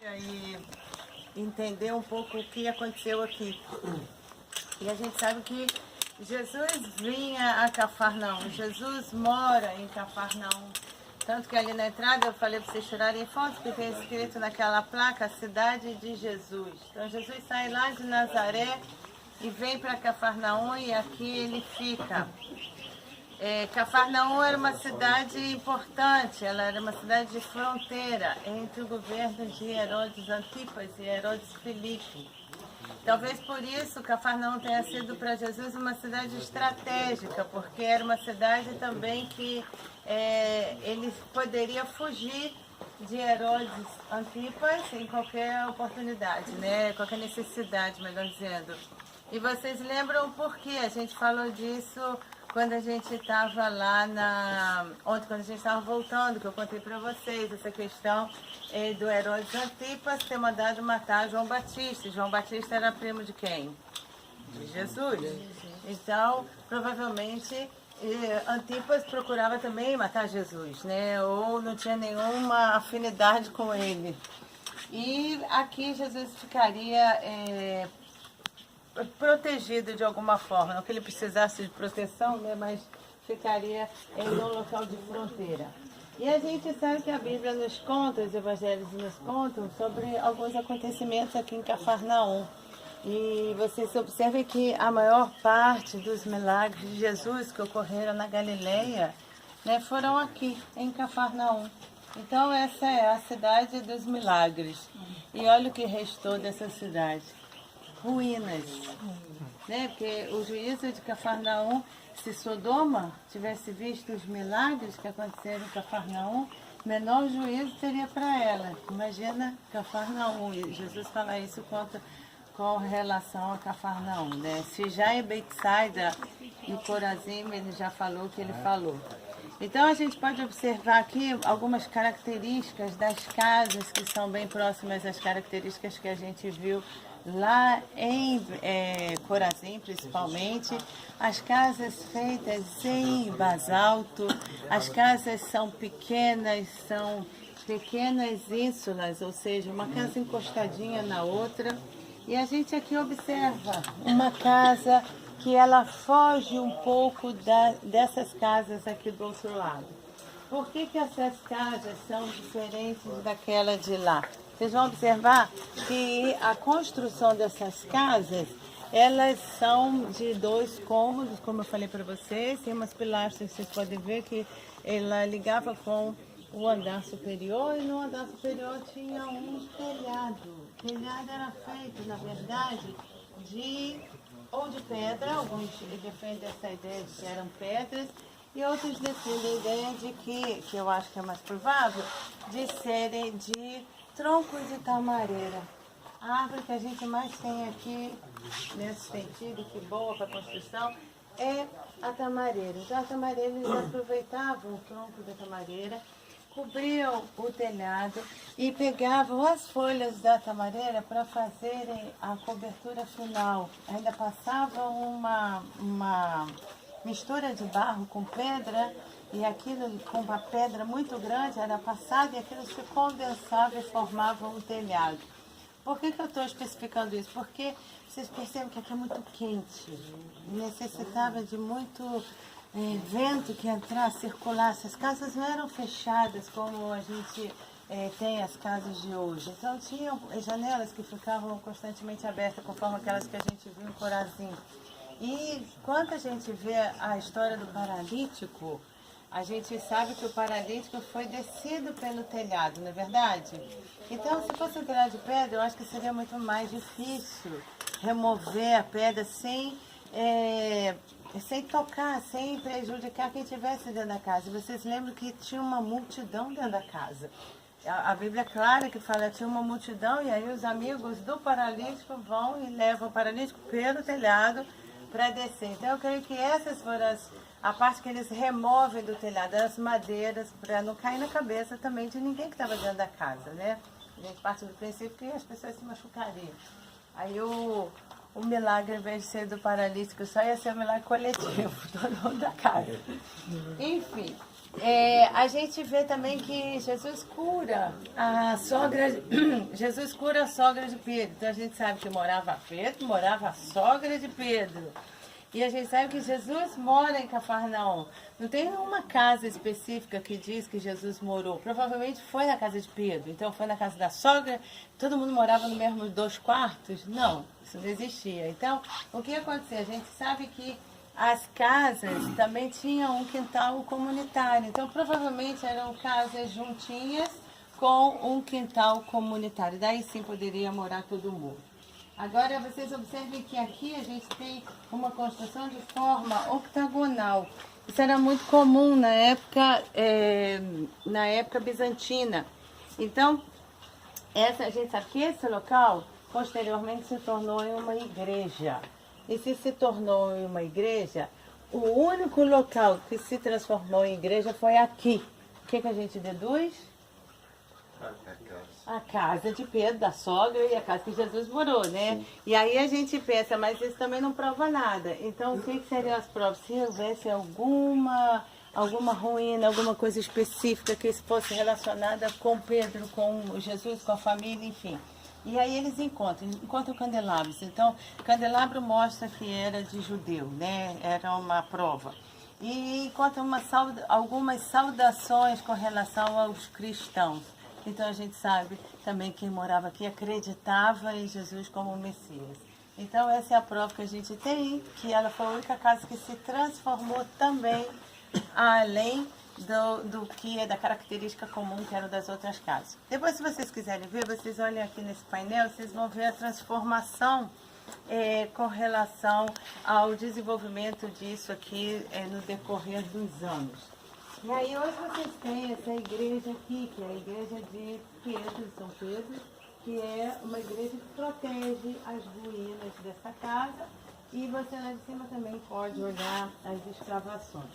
E entender um pouco o que aconteceu aqui. E a gente sabe que Jesus vinha a Cafarnaum, Jesus mora em Cafarnaum. Tanto que ali na entrada eu falei para vocês tirarem foto, porque tem escrito naquela placa, a cidade de Jesus. Então Jesus sai lá de Nazaré e vem para Cafarnaum e aqui ele fica. Cafarnaum era uma cidade importante, ela era uma cidade de fronteira entre o governo de Herodes Antipas e Herodes Filipe. Talvez por isso Cafarnaum tenha sido para Jesus uma cidade estratégica, porque era uma cidade também que ele poderia fugir de Herodes Antipas em qualquer oportunidade, né? Qualquer necessidade, melhor dizendo. E vocês lembram por que a gente falou disso quando a gente estava lá ontem, quando a gente estava voltando, que eu contei para vocês essa questão do Herodes Antipas ter mandado matar João Batista. João Batista era primo de quem? De Jesus. Então, provavelmente, Antipas procurava também matar Jesus, né? Ou não tinha nenhuma afinidade com ele. E aqui Jesus ficaria protegido de alguma forma, não que ele precisasse de proteção, né, mas ficaria em um local de fronteira. E a gente sabe que a Bíblia nos conta, os evangelhos nos contam sobre alguns acontecimentos aqui em Cafarnaum. E vocês observem que a maior parte dos milagres de Jesus que ocorreram na Galileia, né, foram aqui em Cafarnaum. Então essa é a cidade dos milagres. E olha o que restou dessa cidade. Ruínas, né? Porque o juízo de Cafarnaum, se Sodoma tivesse visto os milagres que aconteceram em Cafarnaum, menor juízo teria para ela. Imagina Cafarnaum, e Jesus fala isso com relação a Cafarnaum, né? Se já é Betsaida e Corazim, ele já falou o que ele falou. Então a gente pode observar aqui algumas características das casas que são bem próximas às características que a gente viu lá em Corazim, principalmente. As casas feitas em basalto, as casas são pequenas ínsulas, ou seja, uma casa encostadinha na outra. E a gente aqui observa uma casa que ela foge um pouco dessas casas aqui do outro lado. Por que essas casas são diferentes daquela de lá? Vocês vão observar que a construção dessas casas, elas são de 2 cômodos, como eu falei para vocês. Tem umas pilastras, vocês podem ver que ela ligava com o andar superior, e no andar superior tinha um telhado. O telhado era feito, na verdade, de pedra. Alguns defendem essa ideia de que eram pedras, e outros defendem a ideia de que eu acho que é mais provável, de serem de troncos de tamareira. A árvore que a gente mais tem aqui, nesse sentido, que boa para construção, é a tamareira. Então a tamareira, eles aproveitavam o tronco da tamareira, cobriam o telhado e pegavam as folhas da tamareira para fazerem a cobertura final. Ainda passavam uma mistura de barro com pedra, e aquilo com uma pedra muito grande era passado, e aquilo se condensava e formava um telhado. Por que eu estou especificando isso? Porque vocês percebem que aqui é muito quente, necessitava de muito vento que entrasse, circulasse. As casas não eram fechadas como a gente tem as casas de hoje. Então tinham janelas que ficavam constantemente abertas, conforme aquelas que a gente viu em Corazim. E quando a gente vê a história do paralítico, a gente sabe que o paralítico foi descido pelo telhado, não é verdade? Então, se fosse um telhado de pedra, eu acho que seria muito mais difícil remover a pedra sem tocar, sem prejudicar quem estivesse dentro da casa. E vocês lembram que tinha uma multidão dentro da casa. A Bíblia é clara que fala que tinha uma multidão, e aí os amigos do paralítico vão e levam o paralítico pelo telhado para descer. Então eu creio que essas foram a parte que eles removem do telhado, as madeiras, para não cair na cabeça também de ninguém que estava dentro da casa, né? A gente parte do princípio que as pessoas se machucariam. Aí o milagre, ao invés de ser do paralítico só, ia ser um milagre coletivo, todo mundo da casa. Enfim, A gente vê também que Jesus cura a sogra, Jesus cura a sogra de Pedro. Então a gente sabe que morava Pedro, morava a sogra de Pedro. E a gente sabe que Jesus mora em Cafarnaum. Não tem uma casa específica que diz que Jesus morou. Provavelmente foi na casa de Pedro. Então foi na casa da sogra. Todo mundo morava no mesmo 2 quartos? Não, isso não existia. Então, o que aconteceu? A gente sabe que as casas também tinham um quintal comunitário. Então, provavelmente eram casas juntinhas com um quintal comunitário. Daí sim poderia morar todo mundo. Agora vocês observem que aqui a gente tem uma construção de forma octagonal. Isso era muito comum na época bizantina. Então, a gente sabe que esse local posteriormente se tornou em uma igreja. E se tornou em uma igreja, o único local que se transformou em igreja foi aqui. O que a gente deduz? A casa de Pedro, da sogra, e a casa que Jesus morou, né? Sim. E aí a gente pensa, mas isso também não prova nada. Então, o que seriam as provas? Se houvesse alguma ruína, alguma coisa específica que fosse relacionada com Pedro, com Jesus, com a família, enfim. E aí eles encontram candelabros. Então, candelabro mostra que era de judeu, né? Era uma prova. E encontram algumas saudações com relação aos cristãos. Então a gente sabe também que quem morava aqui acreditava em Jesus como Messias. Então essa é a prova que a gente tem, que ela foi a única casa que se transformou também além do que é da característica comum que era das outras casas. Depois, se vocês quiserem ver, vocês olhem aqui nesse painel, vocês vão ver a transformação com relação ao desenvolvimento disso aqui no decorrer dos anos. E aí hoje vocês têm essa igreja aqui, que é a igreja de Pedro, de São Pedro, que é uma igreja que protege as ruínas dessa casa. E você lá de cima também pode olhar as escavações.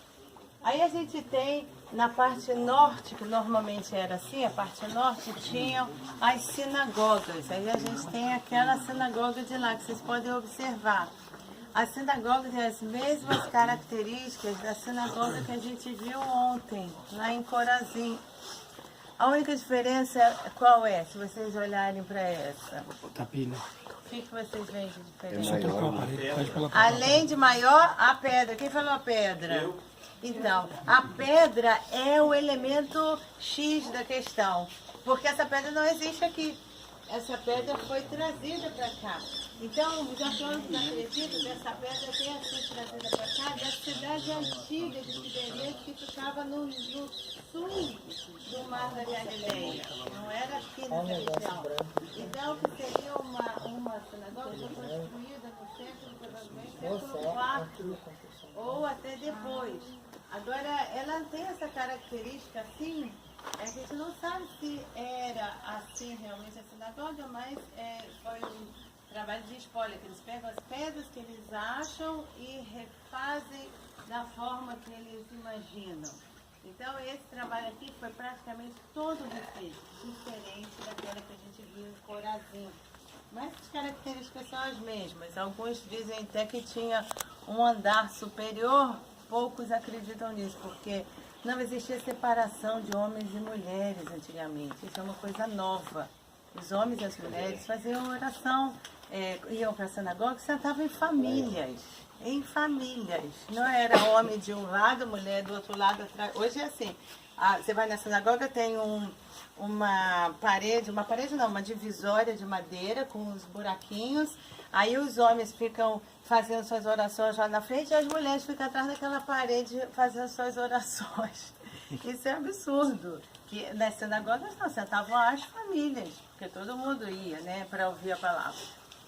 Aí a gente tem na parte norte, que normalmente era assim, a parte norte tinham as sinagogas. Aí a gente tem aquela sinagoga de lá que vocês podem observar. A sinagoga tem as mesmas características da sinagoga que a gente viu ontem, lá em Corazim. A única diferença qual é, se vocês olharem para essa? Tapina. O que vocês veem de diferença? Só trocar a parede, pode colocar. Além de maior, a pedra. Quem falou a pedra? Então, a pedra é o elemento X da questão, porque essa pedra não existe aqui. Essa pedra foi trazida para cá. Então, os arqueólogos acreditam que essa pedra tenha sido trazida para cá da cidade antiga de Tiberias, que ficava no sul do Mar da Galileia. Não era aqui nessa região. Então, que seria uma sinagoga que foi construída no século, provavelmente, século IV, ou até depois. Agora, ela tem essa característica assim, a gente não sabe se era assim realmente a sinagoga, mas foi um trabalho de spoiler, que eles pegam as pedras que eles acham e refazem da forma que eles imaginam. Então esse trabalho aqui foi praticamente todo refeito, diferente daquela que a gente viu em Corazim. Mas as características são as mesmas. Alguns dizem até que tinha um andar superior, poucos acreditam nisso, porque não existia separação de homens e mulheres antigamente. Isso é uma coisa nova. Os homens e as mulheres faziam oração, iam para a sinagoga e sentavam em famílias. Em famílias. Não era homem de um lado, mulher do outro lado atrás. Hoje é assim. Você vai na sinagoga, tem uma divisória de madeira com uns buraquinhos. Aí os homens ficam fazendo suas orações lá na frente e as mulheres ficam atrás daquela parede fazendo suas orações. Isso é absurdo. Que nas sinagogas não, sentavam as famílias, porque todo mundo ia, né, para ouvir a palavra.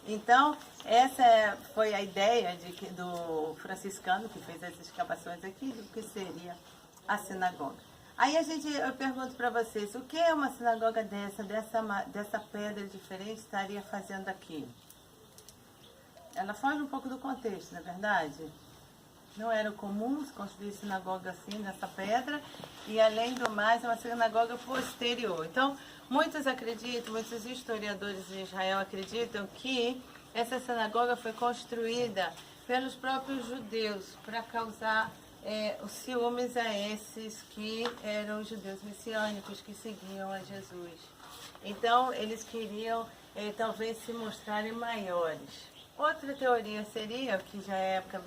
Então, essa foi a ideia do franciscano que fez as escavações aqui, do que seria a sinagoga. Aí eu pergunto para vocês, o que é uma sinagoga dessa pedra diferente estaria fazendo aqui? Ela foge um pouco do contexto, não é verdade? Não era comum se construir sinagoga assim, nessa pedra, e além do mais, é uma sinagoga posterior. Então, muitos historiadores de Israel acreditam que essa sinagoga foi construída pelos próprios judeus para causar os ciúmes a esses que eram os judeus messiânicos que seguiam a Jesus. Então, eles queriam talvez se mostrarem maiores. Outra teoria seria, que já é época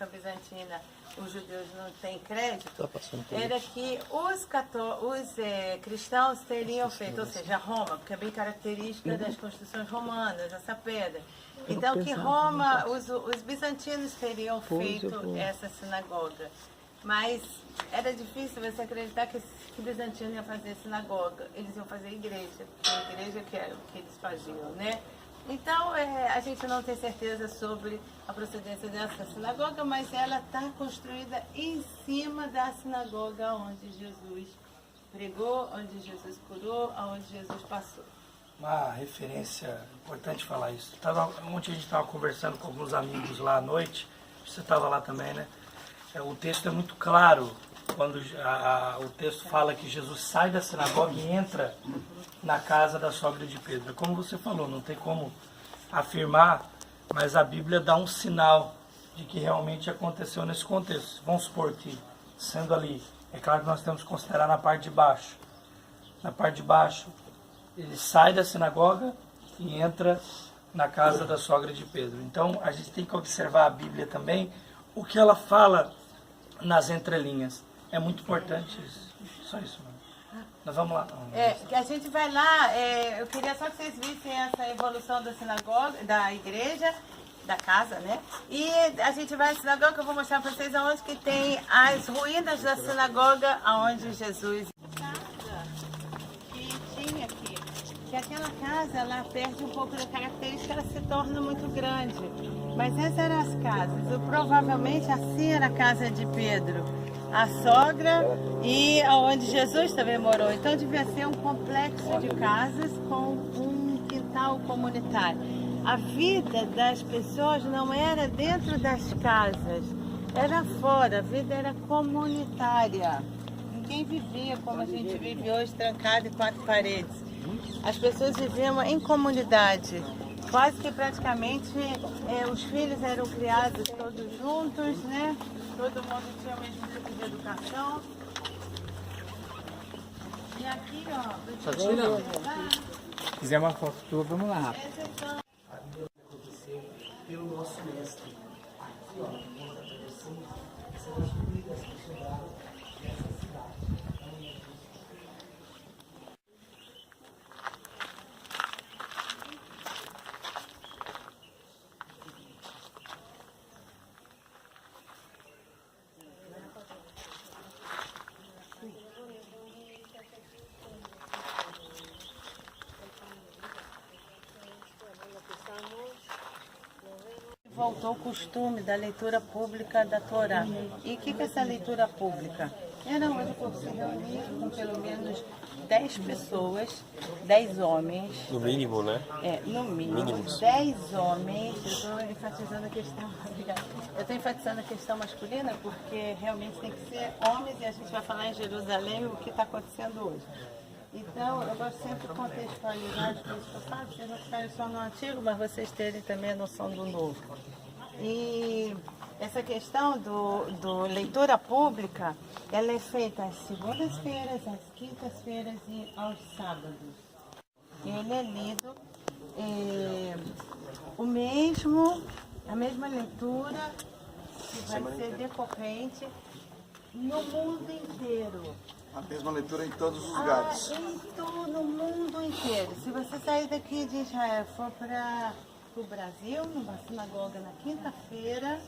bizantina os judeus não têm crédito, era que os cristãos teriam feito, ou seja, Roma, porque é bem característica das construções romanas, essa pedra. Então que Roma, os bizantinos teriam feito essa sinagoga. Mas era difícil você acreditar que bizantino ia fazer sinagoga, eles iam fazer igreja, porque a igreja que era o que eles faziam, né? Então, a gente não tem certeza sobre a procedência dessa sinagoga, mas ela está construída em cima da sinagoga onde Jesus pregou, onde Jesus curou, onde Jesus passou. Uma referência, importante falar isso. Ontem a gente estava conversando com alguns amigos lá à noite, você estava lá também, né? O texto é muito claro, quando o texto fala que Jesus sai da sinagoga e entra na casa da sogra de Pedro. Como você falou, não tem como afirmar, mas a Bíblia dá um sinal de que realmente aconteceu nesse contexto. Vamos supor que, sendo ali, é claro que nós temos que considerar na parte de baixo. Na parte de baixo, ele sai da sinagoga e entra na casa da sogra de Pedro. Então, a gente tem que observar a Bíblia também, o que ela fala nas entrelinhas. É muito importante isso. Só isso, mano. Nós vamos lá. Que a gente vai lá, eu queria só que vocês vissem essa evolução da sinagoga, da igreja, da casa, né? E a gente vai à sinagoga, eu vou mostrar para vocês aonde que tem as ruínas da sinagoga, aonde Jesus... que tinha aqui, que aquela casa, ela perde um pouco da característica, ela se torna muito grande. Mas essas eram as casas, provavelmente assim era a casa de Pedro, a sogra e onde Jesus também morou. Então devia ser um complexo de casas com um quintal comunitário. A vida das pessoas não era dentro das casas, era fora, a vida era comunitária. Ninguém vivia como a gente vive hoje, trancado em quatro paredes. As pessoas viviam em comunidade. Quase que praticamente os filhos eram criados todos juntos, né? Todo mundo tinha o mesmo tipo de educação. E aqui, ó... Se quiser uma foto tua, vamos lá. A Bíblia aconteceu pelo nosso mestre. Aqui, ó, mostra para vocês essas vidas que chegaram nessa cidade. Voltou o costume da leitura pública da Torá. E o que é essa leitura pública? Era onde o povo se reunia com pelo menos 10 pessoas, 10 homens. No mínimo, né? No mínimo 10 homens. Eu estou enfatizando a questão masculina porque realmente tem que ser homens e a gente vai falar em Jerusalém o que está acontecendo hoje. Então, eu gosto sempre de contextualizar as coisas que eu falo, vocês não ficarem só no antigo, mas vocês terem também a noção do novo. E essa questão do leitura pública, ela é feita às segundas-feiras, às quintas-feiras e aos sábados. Ele é lido a mesma leitura que vai ser decorrente no mundo inteiro. A mesma leitura em todos os lugares. No mundo inteiro. Se você sair daqui de Israel e for para o Brasil, numa sinagoga na quinta-feira,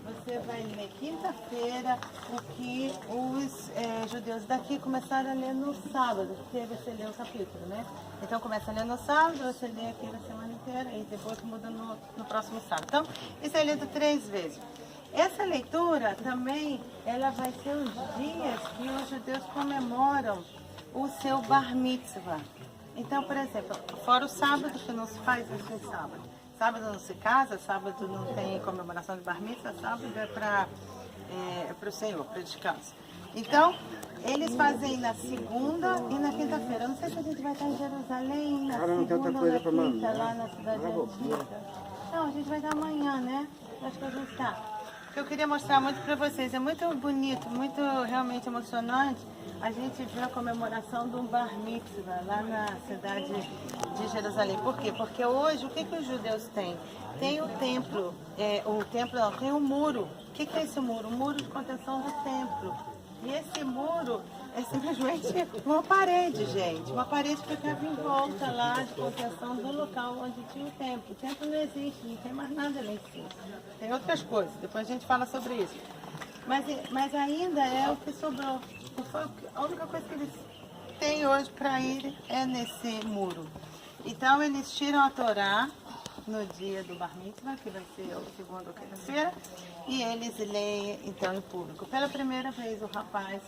você vai ler quinta-feira o que os judeus daqui começaram a ler no sábado, porque você lê o capítulo, né? Então começa a ler no sábado, você lê aqui na semana inteira e depois muda no próximo sábado. Então, isso é lido 3 vezes. Essa leitura também, ela vai ser os dias que os judeus comemoram o seu bar mitzvah. Então, por exemplo, fora o sábado, que não se faz isso em sábado. Sábado não se casa, sábado não tem comemoração de bar mitzvah, sábado é para o Senhor, para o descanso. Então, eles fazem na segunda e na quinta-feira. Eu não sei se a gente vai estar em Jerusalém, na segunda ou na quinta, lá na cidade antiga. Não, a gente vai estar amanhã, né? Acho que a gente está. que eu queria mostrar muito para vocês. É muito bonito, muito realmente emocionante a gente ver a comemoração do Bar Mitzvah lá na cidade de Jerusalém. Por quê? Porque hoje, o que os judeus têm? Tem o templo, tem o muro. O que é esse muro? O muro de contenção do templo. E esse muro é simplesmente uma parede, gente. Uma parede que ficava em volta lá de contenção do local onde tinha o templo. O templo não existe, não tem mais nada lá em cima. Tem outras coisas, depois a gente fala sobre isso. Mas ainda é o que sobrou. A única coisa que eles têm hoje para ir é nesse muro. Então eles tiram a Torá no dia do Bar Mitzvah, que vai ser o segunda ou terça-feira, e eles leem então em público. Pela primeira vez o rapaz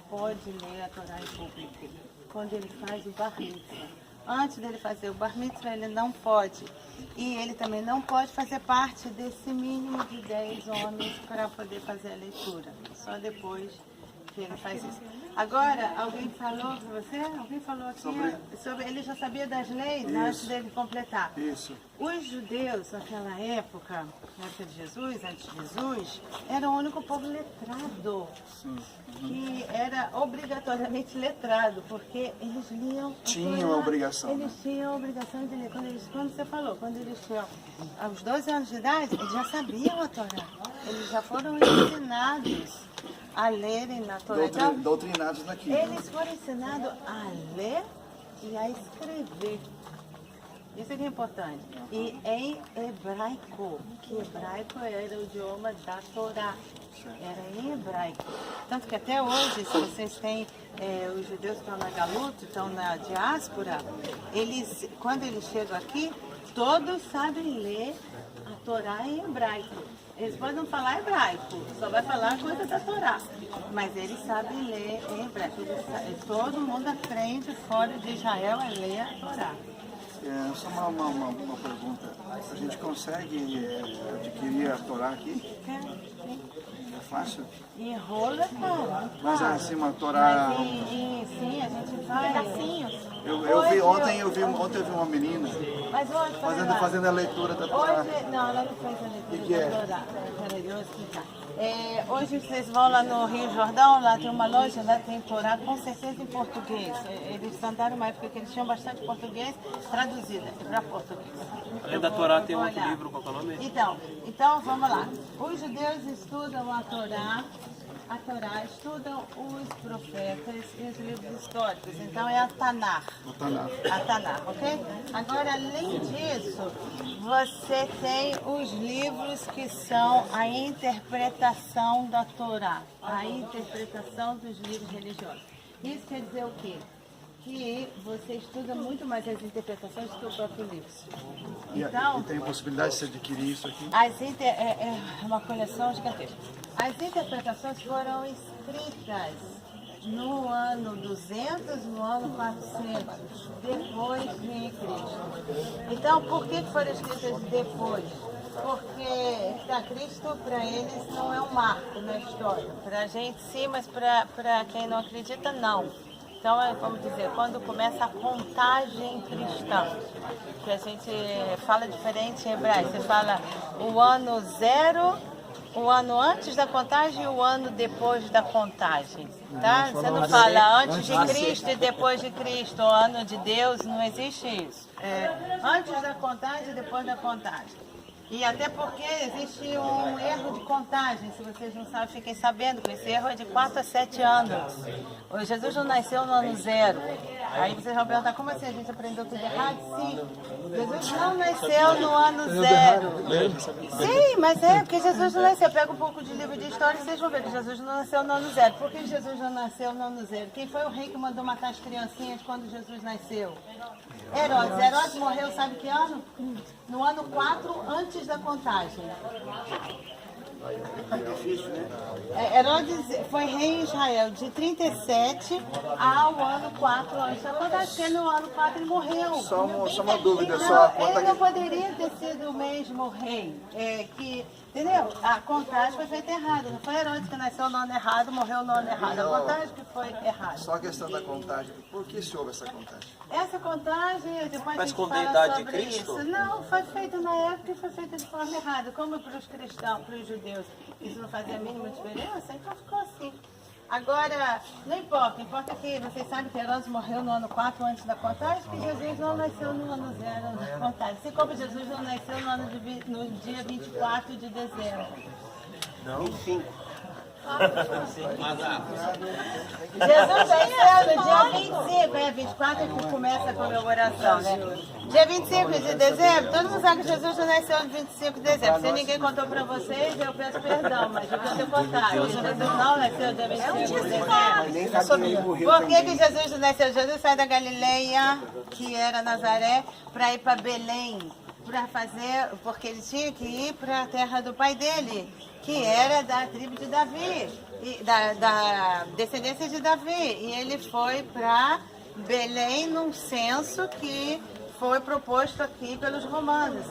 pode ler a Torá em público, quando ele faz o Bar Mitzvah. Antes dele fazer o Bar Mitzvah, ele não pode. E ele também não pode fazer parte desse mínimo de 10 homens para poder fazer a leitura. Só depois que ele faz isso. Agora, alguém falou para você? Alguém falou aqui sobre ele já sabia das leis antes dele completar. Isso. Os judeus, naquela época, na época de Jesus, antes de Jesus, eram o único povo letrado. Que era obrigatoriamente letrado, porque eles liam. Tinham a obrigação. Eles tinham a obrigação de ler. Quando você falou, quando eles tinham aos 12 anos de idade, eles já sabiam a Torá. Eles já foram ensinados a lerem na Torá. Doutrinados naquilo. Eles foram ensinados a ler e a escrever. Isso é que é importante. E em hebraico, que hebraico era o idioma da Torá. Era em hebraico. Tanto que até hoje, se vocês têm os judeus que estão na Galuta, estão na diáspora, quando eles chegam aqui, todos sabem ler a Torá em hebraico. Eles podem não falar hebraico, só vai falar coisa da Torá. Mas eles sabem ler em hebraico. Todo mundo aprende fora de Israel a ler a Torá. Só uma pergunta. A gente consegue adquirir a Torá aqui? É fácil? E rola, cara. Mas assim, uma Torá... Sim, a gente vai. Pedacinhos. Ontem eu vi uma menina Mas hoje, fazendo a leitura da Torá. Não, ela não fez a leitura Que é? da Torá. Peraí, eu vou explicar. Hoje vocês vão lá no Rio Jordão, lá tem uma loja, lá tem Torá, com certeza em português. Eles andaram uma época que eles tinham bastante português traduzida para português. Além da Torá tem outro livro, qual é o nome? Então vamos lá. Os judeus estudam a Torá, estudam os profetas e os livros históricos. Então é a Tanakh. A Tanakh, ok? Agora, além disso, você tem os livros que são a interpretação da Torá, a interpretação dos livros religiosos. Isso quer dizer o quê? Que você estuda muito mais as interpretações do que o próprio livro. Então, E tem a possibilidade de se adquirir isso aqui? é uma coleção gigantesca. As interpretações foram escritas no ano 200, no ano 400, depois de Cristo. Então, por que foram escritas depois? Porque Cristo, para eles, não é um marco na história. Para a gente, sim, mas para quem não acredita, não. Então, vamos dizer, quando começa a contagem cristã, que a gente fala diferente em hebraico, você fala o ano 0, o ano antes da contagem e o ano depois da contagem, tá? Você não fala antes de Cristo e depois de Cristo, o ano de Deus, não existe isso. Antes da contagem e depois da contagem. E até porque existe um erro de contagem, se vocês não sabem, fiquem sabendo que esse erro é de 4 a 7 anos. O Jesus não nasceu no ano 0. Aí vocês vão perguntar, como assim a gente aprendeu tudo errado? Sim, Jesus não nasceu no ano 0. Sim, mas porque Jesus não nasceu. Pega um pouco de livro de história e vocês vão ver que Jesus não nasceu no ano 0. Por que Jesus não nasceu no ano 0? Quem foi o rei que mandou matar as criancinhas quando Jesus nasceu? Herodes. Herodes morreu, sabe que ano? No ano 4, antes da contagem. Herodes foi rei em Israel de 37 ao ano 4 antes da contagem, porque no ano 4 ele morreu. Só uma dúvida, Então, ele não poderia ter sido o mesmo rei. Entendeu? A contagem foi feita errada. Não foi Herodes que nasceu no ano errado, morreu no ano errado. A contagem que foi errada. Só a questão da contagem. Por que se houve essa contagem? Essa contagem, depois Pra a gente esconder a fala idade de sobre Cristo? isso. Não, foi feito na época e foi feito de forma errada. Como para os cristãos, para os judeus, isso não fazia a mínima diferença, então ficou assim. Agora, não importa, importa que vocês sabem que Herodes morreu no ano 4 antes da contagem, que Jesus não nasceu no ano 0 da contagem. Assim como Jesus não nasceu no dia 24 de dezembro. Não? Enfim. Jesus nasceu no dia 25, 24 é que começa a comemoração, né? Dia 25 de dezembro, todo mundo sabe que Jesus não nasceu no 25 de dezembro. Se ninguém contou pra vocês, eu peço perdão, mas eu quero ter contado. Jesus não nasceu no dia 25 de dezembro. Por que que Jesus não nasceu? Jesus saiu da Galileia, que era Nazaré, para ir para Belém, para fazer, porque ele tinha que ir para a terra do pai dele, que era da tribo de Davi, da descendência de Davi. E ele foi para Belém num censo que foi proposto aqui pelos romanos.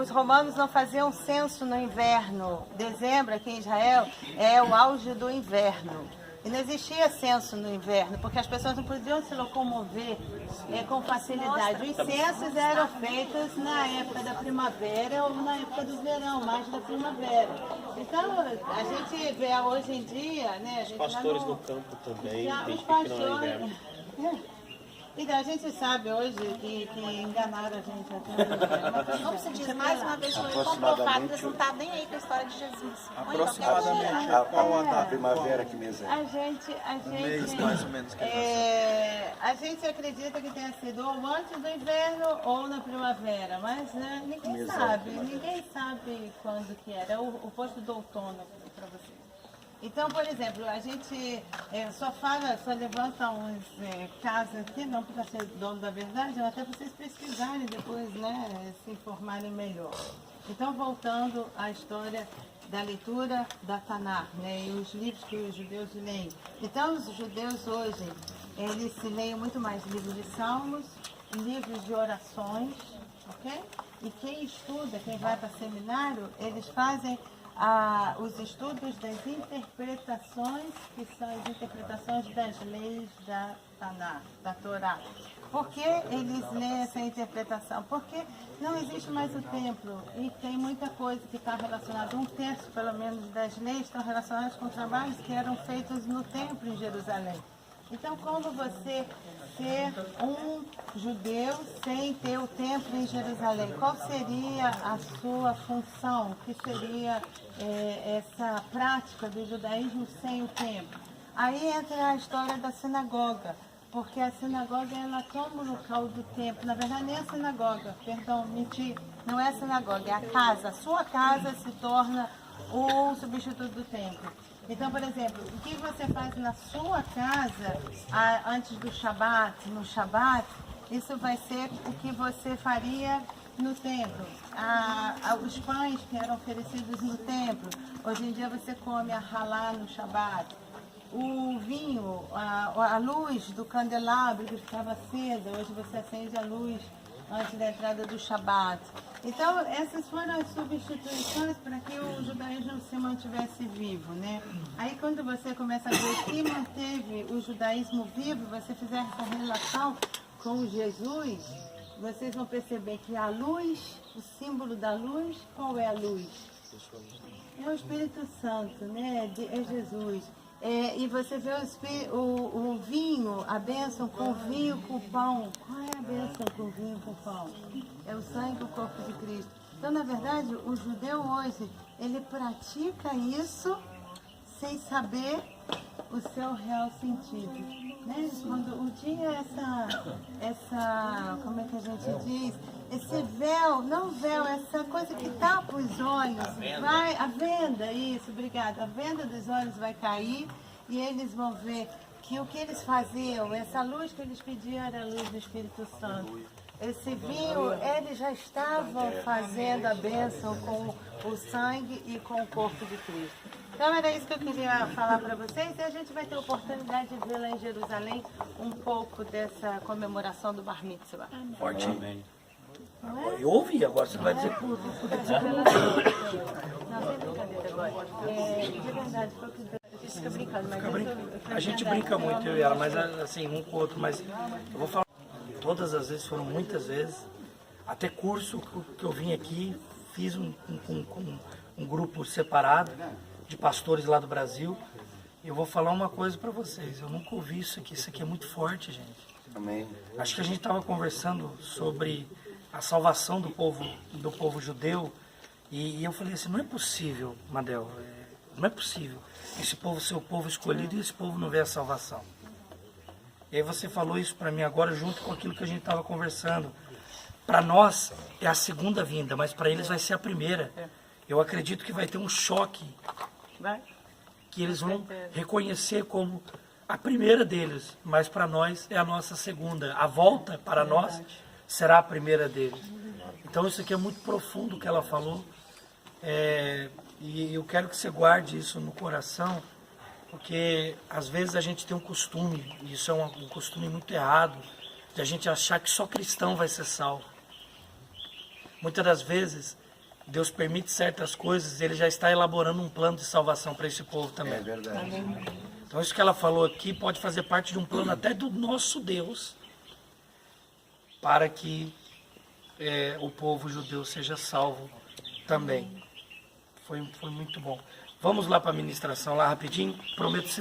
Os romanos não faziam censo no inverno. Dezembro aqui em Israel é o auge do inverno. E não existia censo no inverno, porque as pessoas não podiam se locomover com facilidade. Os censos eram feitos na época da primavera ou na época do verão, mais da primavera. Então, a gente vê hoje em dia, né? A gente Pastores no campo também, já, tem os que não é inverno. pastores. Então, a gente sabe hoje que enganaram a gente até. Como se diz, mais uma vez foi comprovado, eles não estavam nem aí com a história de Jesus. Aproximadamente qual a primavera que mês é? A gente mês mais ou menos que a gente acredita que tenha sido ou antes do inverno ou na primavera, mas né, ninguém sabe quando que era. O posto do outono para você. Então, por exemplo, a gente só levanta uns casos aqui, não para ser dono da verdade, mas até para vocês pesquisarem depois, né, se informarem melhor. Então, voltando à história da leitura da Tanakh, né, e os livros que os judeus leem. Então, os judeus hoje, eles se leem muito mais livros de salmos, livros de orações, ok? E quem estuda, quem vai para seminário, eles fazem os estudos das interpretações, que são as interpretações das leis da Tanakh, da Torá. Por que eles leem essa interpretação? Porque não existe mais o templo e tem muita coisa que está relacionada, um terço pelo menos das leis estão relacionadas com trabalhos que eram feitos no templo em Jerusalém. Então, como você ser um judeu sem ter o templo em Jerusalém? Qual seria a sua função? O que seria essa prática do judaísmo sem o templo? Aí entra a história da sinagoga, porque a sinagoga ela toma o local do templo. Na verdade, nem a sinagoga, perdão, menti, não é a sinagoga, é a casa. A sua casa se torna o substituto do templo. Então, por exemplo, o que você faz na sua casa antes do Shabat, no Shabat, isso vai ser o que você faria no templo. Os pães que eram oferecidos no templo, hoje em dia você come a halá no Shabat. O vinho, a luz do candelabro que ficava acesa, hoje você acende a luz antes da entrada do Shabat. Então, essas foram as substituições para que o judaísmo se mantivesse vivo, né? Aí, quando você começa a ver o que manteve o judaísmo vivo, você fizer essa relação com Jesus, vocês vão perceber que a luz, o símbolo da luz, qual é a luz? É o Espírito Santo, né? É Jesus. E você vê o vinho, a bênção com o vinho com o pão. Qual é a bênção com o vinho com o pão? É o sangue do corpo de Cristo. Então, na verdade, o judeu hoje, ele pratica isso sem saber o seu real sentido. Né? Quando tinha essa, como é que a gente diz? Esse véu, não véu, essa coisa que tapa os olhos, a venda, isso, obrigada, a venda dos olhos vai cair e eles vão ver que o que eles faziam, essa luz que eles pediam era a luz do Espírito Santo. Esse vinho, eles já estavam fazendo a bênção com o sangue e com o corpo de Cristo. Então era isso que eu queria falar para vocês e a gente vai ter a oportunidade de ver lá em Jerusalém um pouco dessa comemoração do Bar Mitzvah. Forte. Amém. Eu ouvi, agora você não vai dizer que Não, sem brincadeira agora. De verdade, foi o que a gente fica brincando, mas a gente brinca muito, eu e ela, mas assim, um com o outro, mas eu vou falar, todas as vezes, foram muitas vezes, até curso que eu vim aqui, fiz um grupo separado de pastores lá do Brasil, e eu vou falar uma coisa para vocês, eu nunca ouvi isso aqui é muito forte, gente. Amém. Acho que a gente estava conversando sobre a salvação do povo judeu, e eu falei assim, não é possível, Madel, não é possível esse povo ser o povo escolhido e esse povo não ver a salvação. E aí você falou isso para mim agora junto com aquilo que a gente estava conversando. Para nós é a segunda vinda, mas para eles vai ser a primeira. Eu acredito que vai ter um choque, Vai. que eles vão reconhecer como a primeira deles, mas para nós é a nossa segunda. A volta para nós será a primeira deles. Então isso aqui é muito profundo o que ela falou. E eu quero que você guarde isso no coração, porque às vezes a gente tem um costume, e isso é um costume muito errado, de a gente achar que só cristão vai ser salvo. Muitas das vezes, Deus permite certas coisas e Ele já está elaborando um plano de salvação para esse povo também. É verdade. Então isso que ela falou aqui pode fazer parte de um plano até do nosso Deus, para que o povo judeu seja salvo também. Foi muito bom. Vamos lá para a ministração lá rapidinho. Prometo ser